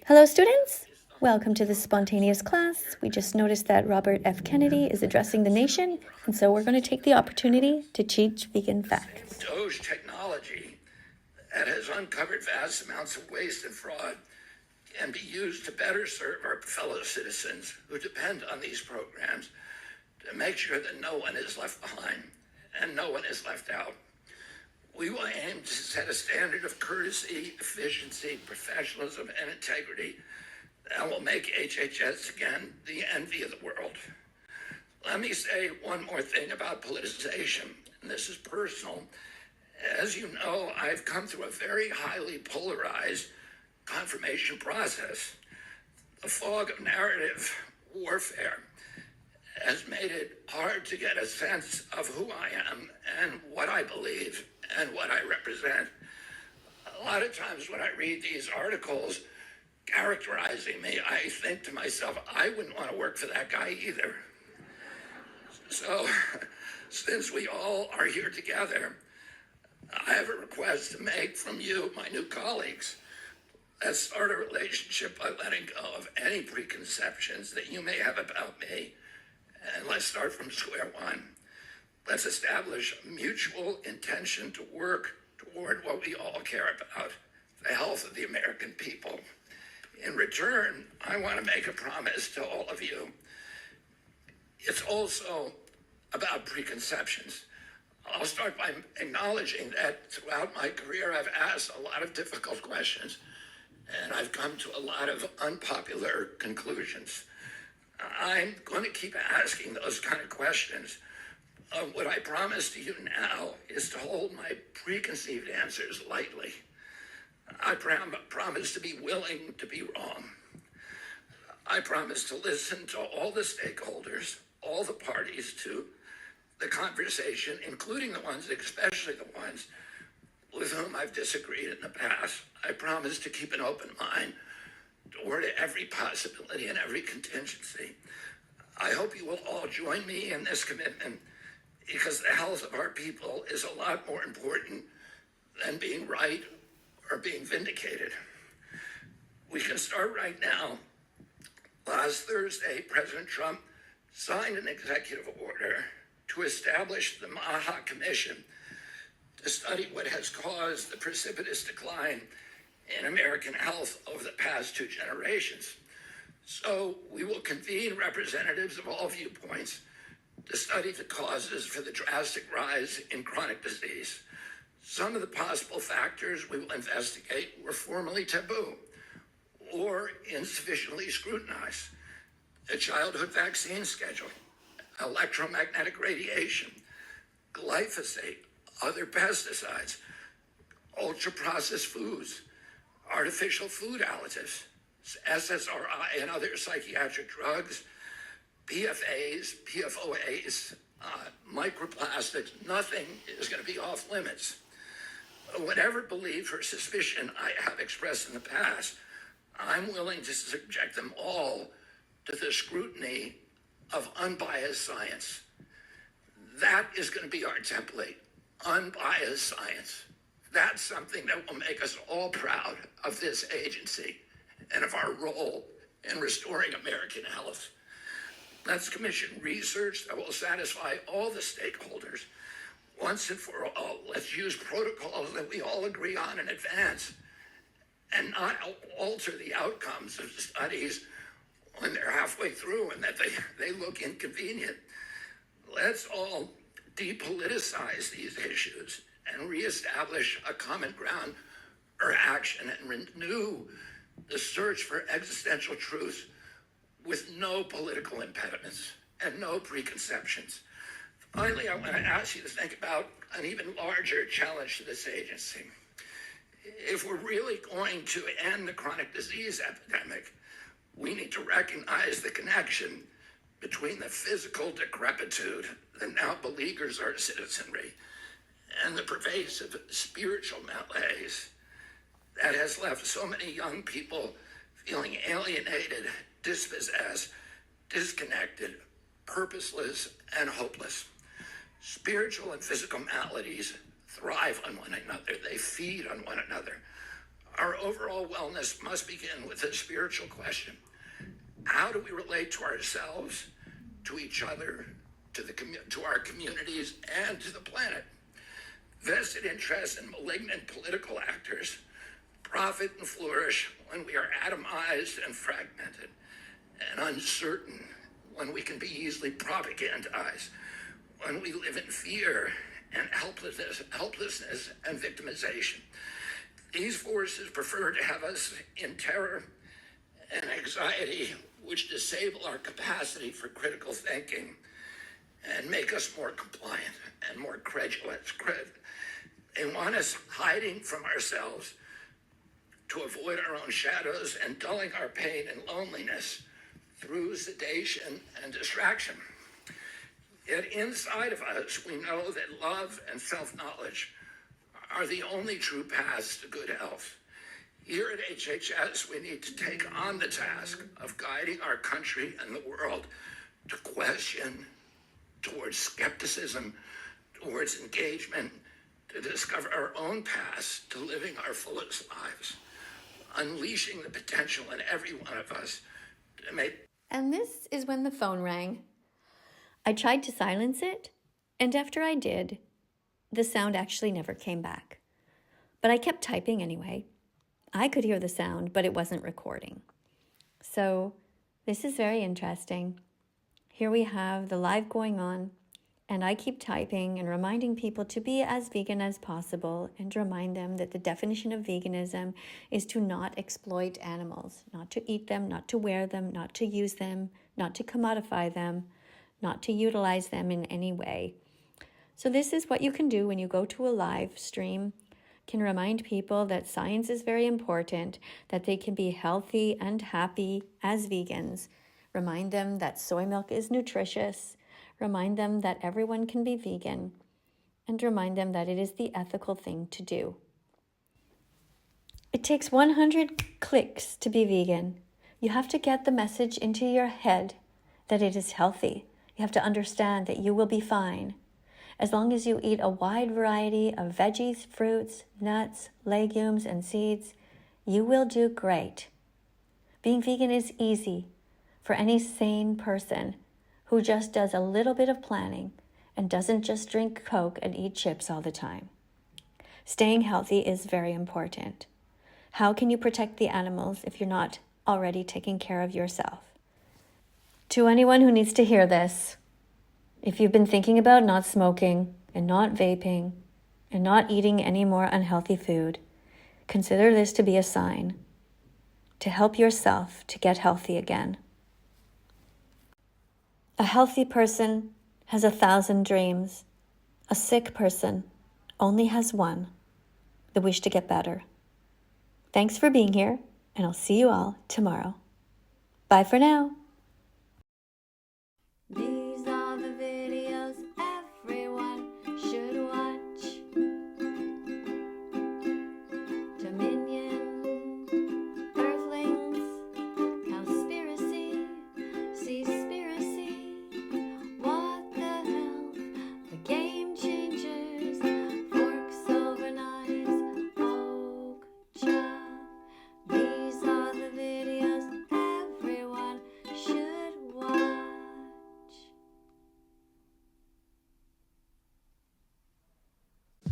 Hello, students! Welcome to this spontaneous class. We just noticed that Robert F. Kennedy is addressing the nation, and so we're going to take the opportunity to teach vegan facts. Doge technology that has uncovered vast amounts of waste and fraud can be used to better serve our fellow citizens who depend on these programs to make sure that no one is left behind and no one is left out. We will aim to set a standard of courtesy, efficiency, professionalism, and integrity that will make HHS again the envy of the world. Let me say one more thing about politicization, and this is personal. As you know, I've come through a very highly polarized confirmation process. The fog of narrative warfare has made it hard to get a sense of who I am and what I believe and what I represent. A lot of times when I read these articles characterizing me, I think to myself, I wouldn't want to work for that guy either. So, since we all are here together, I have a request to make from you, my new colleagues. Let's start a relationship by letting go of any preconceptions that you may have about me, and let's start from square one. Let's establish a mutual intention to work toward what we all care about, the health of the American people. In return, I want to make a promise to all of you. It's also about preconceptions. I'll start by acknowledging that throughout my career, I've asked a lot of difficult questions, and I've come to a lot of unpopular conclusions. I'm going to keep asking those kind of questions. What I promise to you now is to hold my preconceived answers lightly. I promise to be willing to be wrong. I promise to listen to all the stakeholders, all the parties to the conversation, including the ones, especially the ones with whom I've disagreed in the past. I promise to keep an open mind toward every possibility and every contingency. I hope you will all join me in this commitment, because the health of our people is a lot more important than being right or being vindicated. We can start right now. Last Thursday, President Trump signed an executive order to establish the MAHA Commission to study what has caused the precipitous decline in American health over the past 2 generations. So we will convene representatives of all viewpoints to study the causes for the drastic rise in chronic disease. Some of the possible factors we will investigate were formerly taboo or insufficiently scrutinized. The childhood vaccine schedule, electromagnetic radiation, glyphosate, other pesticides, ultra-processed foods, artificial food additives, SSRI and other psychiatric drugs, PFAs, PFOAs, microplastics. Nothing is going to be off limits. Whatever belief or suspicion I have expressed in the past, I'm willing to subject them all to the scrutiny of unbiased science. That is going to be our template, unbiased science. That's something that will make us all proud of this agency and of our role in restoring American health. Let's commission research that will satisfy all the stakeholders once and for all. Let's use protocols that we all agree on in advance and not alter the outcomes of the studies when they're halfway through and that they look inconvenient. Let's all depoliticize these issues and reestablish a common ground for action and renew the search for existential truth with no political impediments and no preconceptions. Finally, I want to ask you to think about an even larger challenge to this agency. If we're really going to end the chronic disease epidemic, we need to recognize the connection between the physical decrepitude that now beleaguers our citizenry and the pervasive spiritual malaise that has left so many young people feeling alienated, dispossessed, disconnected, purposeless, and hopeless. Spiritual and physical maladies thrive on one another. They feed on one another. Our overall wellness must begin with a spiritual question. How do we relate to ourselves, to each other, to our communities, and to the planet? Vested interests in malignant political actors profit and flourish when we are atomized and fragmented, and uncertain when we can be easily propagandized, when we live in fear and helplessness and victimization. These forces prefer to have us in terror and anxiety, which disable our capacity for critical thinking and make us more compliant and more credulous. They want us hiding from ourselves to avoid our own shadows and dulling our pain and loneliness through sedation and distraction. Yet inside of us, we know that love and self-knowledge are the only true paths to good health. Here at HHS, we need to take on the task of guiding our country and the world to question, towards skepticism, towards engagement, to discover our own paths to living our fullest lives, unleashing the potential in every one of us to make. And this is when the phone rang. I tried to silence it, and after I did, the sound actually never came back. But I kept typing anyway. I could hear the sound, but it wasn't recording. So this is very interesting. Here we have the live going on, and I keep typing and reminding people to be as vegan as possible and to remind them that the definition of veganism is to not exploit animals, not to eat them, not to wear them, not to use them, not to commodify them, not to utilize them in any way. So this is what you can do when you go to a live stream. Can remind people that science is very important, that they can be healthy and happy as vegans. Remind them that soy milk is nutritious. Remind them that everyone can be vegan. And remind them that it is the ethical thing to do. It takes 100 clicks to be vegan. You have to get the message into your head that it is healthy. You have to understand that you will be fine. As long as you eat a wide variety of veggies, fruits, nuts, legumes, and seeds, you will do great. Being vegan is easy for any sane person who just does a little bit of planning and doesn't just drink Coke and eat chips all the time. Staying healthy is very important. How can you protect the animals if you're not already taking care of yourself? To anyone who needs to hear this, if you've been thinking about not smoking and not vaping and not eating any more unhealthy food, consider this to be a sign to help yourself to get healthy again. A healthy person has 1,000 dreams. A sick person only has one, the wish to get better. Thanks for being here, and I'll see you all tomorrow. Bye for now. These are the videos everyone should watch. Dominion, Earthlings, Cowspiracy, Seaspiracy, What the Health, The Game Changers, Forks Over Knives, Oak Chop. These are the videos everyone should watch.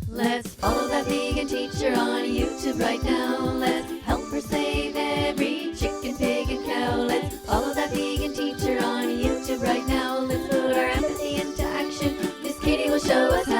Let's follow that vegan teacher on YouTube right now. Let's help her save every chicken, pig, and cow. Let's follow that vegan teacher on YouTube right now. Let's put our empathy into action. Miss Katie will show us how.